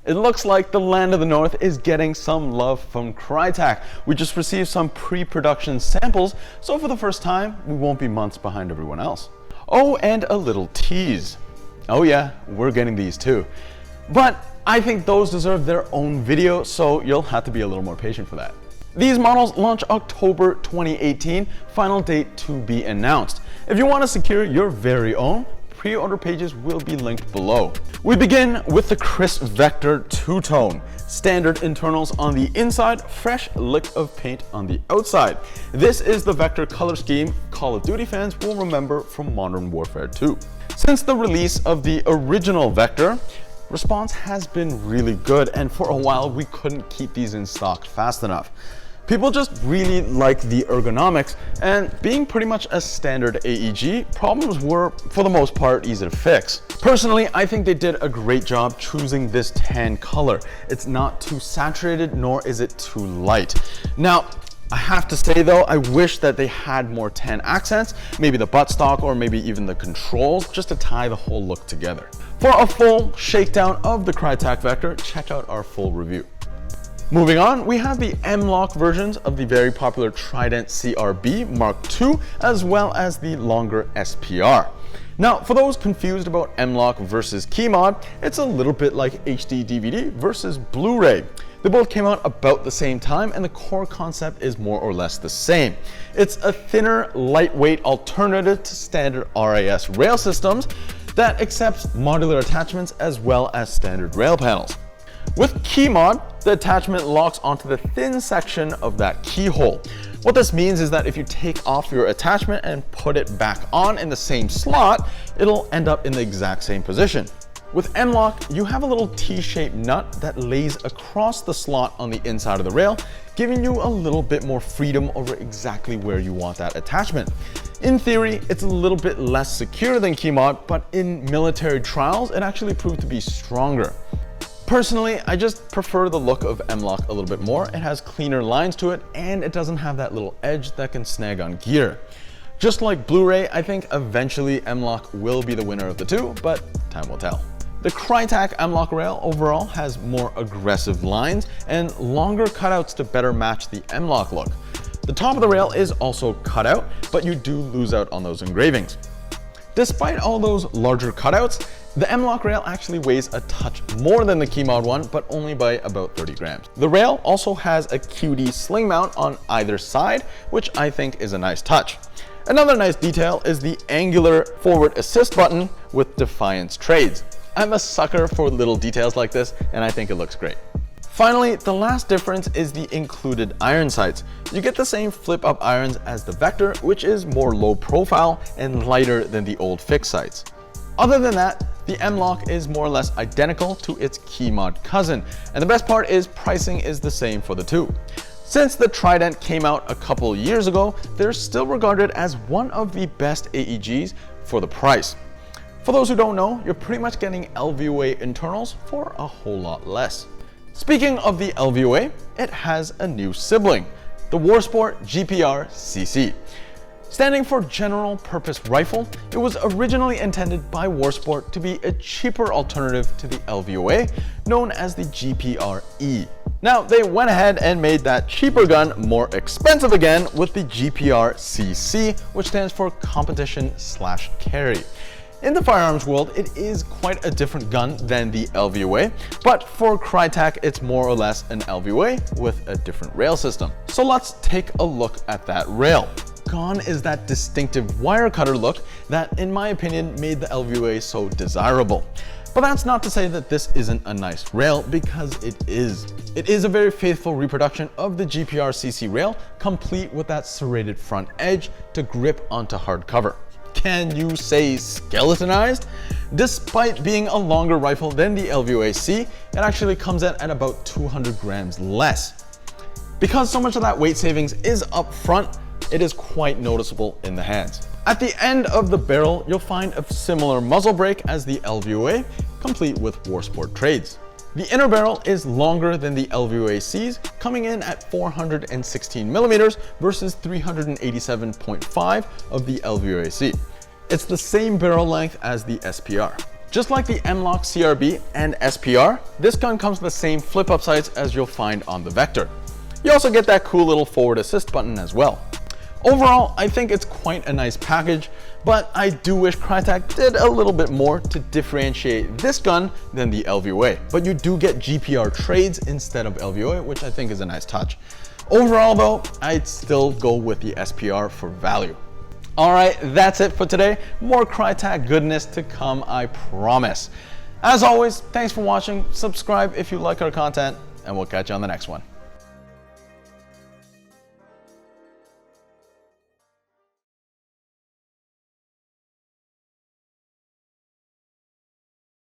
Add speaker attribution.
Speaker 1: It looks like the land of the north is getting some love from Krytac. We just received some pre-production samples, so for the first time, we won't be months behind everyone else. Oh, and a little tease. Oh yeah, we're getting these too. But I think those deserve their own video, so you'll have to be a little more patient for that. These models launch October 2018, final date to be announced. If you want to secure your very own, pre-order pages will be linked below. We begin with the Crisp Vector two-tone. Standard internals on the inside, fresh lick of paint on the outside. This is the Vector color scheme Call of Duty fans will remember from Modern Warfare 2. Since the release of the original Vector, response has been really good, and for a while we couldn't keep these in stock fast enough. People just really like the ergonomics, and being pretty much a standard AEG, problems were, for the most part, easy to fix. Personally, I think they did a great job choosing this tan color. It's not too saturated, nor is it too light. Now, I have to say though, I wish that they had more tan accents, maybe the buttstock or maybe even the controls, just to tie the whole look together. For a full shakedown of the Krytac Vector, check out our full review. Moving on, we have the Mlok versions of the very popular Trident Crb Mark II, as well as the longer SPR. Now, for those confused about Mlok versus Keymod, it's a little bit like HD DVD versus Blu-ray. They both came out about the same time, and the core concept is more or less the same. It's a thinner, lightweight alternative to standard RAS rail systems that accepts modular attachments as well as standard rail panels. With Keymod, the attachment locks onto the thin section of that keyhole. What this means is that if you take off your attachment and put it back on in the same slot, it'll end up in the exact same position. With Mlok, you have a little T-shaped nut that lays across the slot on the inside of the rail, giving you a little bit more freedom over exactly where you want that attachment. In theory, it's a little bit less secure than Keymod, but in military trials, it actually proved to be stronger. Personally, I just prefer the look of Mlok a little bit more. It has cleaner lines to it, and it doesn't have that little edge that can snag on gear. Just like Blu-ray, I think eventually Mlok will be the winner of the two, but time will tell. The Krytac Mlok rail overall has more aggressive lines and longer cutouts to better match the Mlok look. The top of the rail is also cut out, but you do lose out on those engravings. Despite all those larger cutouts, the Mlok rail actually weighs a touch more than the Keymod one, but only by about 30 grams. The rail also has a QD sling mount on either side, which I think is a nice touch. Another nice detail is the angular forward assist button with Defiance trades. I'm a sucker for little details like this, and I think it looks great. Finally, the last difference is the included iron sights. You get the same flip-up irons as the Vector, which is more low profile and lighter than the old fixed sights. Other than that, the Mlok is more or less identical to its Keymod cousin, and the best part is pricing is the same for the two. Since the Trident came out a couple years ago, they're still regarded as one of the best AEGs for the price. For those who don't know, you're pretty much getting LVOA internals for a whole lot less. Speaking of the LVOA, it has a new sibling, the Warsport Gpr-Cc. Standing for General Purpose Rifle, it was originally intended by Warsport to be a cheaper alternative to the LVOA, known as the Gpr-E. Now, they went ahead and made that cheaper gun more expensive again with the Gpr-Cc, which stands for Competition/Carry. In the firearms world, it is quite a different gun than the LVOA, but for Krytac, it's more or less an LVOA with a different rail system. So let's take a look at that rail. Gone is that distinctive wire cutter look that, in my opinion, made the LVOA so desirable. But that's not to say that this isn't a nice rail, because it is. It is a very faithful reproduction of the Gpr-Cc rail, complete with that serrated front edge to grip onto hard cover. Can you say skeletonized? Despite being a longer rifle than the LVOA-C, it actually comes in at about 200 grams less. Because so much of that weight savings is up front, it is quite noticeable in the hands. At the end of the barrel, you'll find a similar muzzle brake as the LVOA, complete with Warsport trades. The inner barrel is longer than the LVOA-C's, coming in at 416 millimeters versus 387.5 of the LVOA-C. It's the same barrel length as the SPR. Just like the Mlok CRB and SPR, this gun comes with the same flip-up sights as you'll find on the Vector. You also get that cool little forward assist button as well. Overall, I think it's quite a nice package, but I do wish Krytac did a little bit more to differentiate this gun than the LVOA. But you do get GPR trades instead of LVOA, which I think is a nice touch. Overall though, I'd still go with the SPR for value. Alright, that's it for today. More Krytac goodness to come, I promise. As always, thanks for watching, subscribe if you like our content, and we'll catch you on the next one.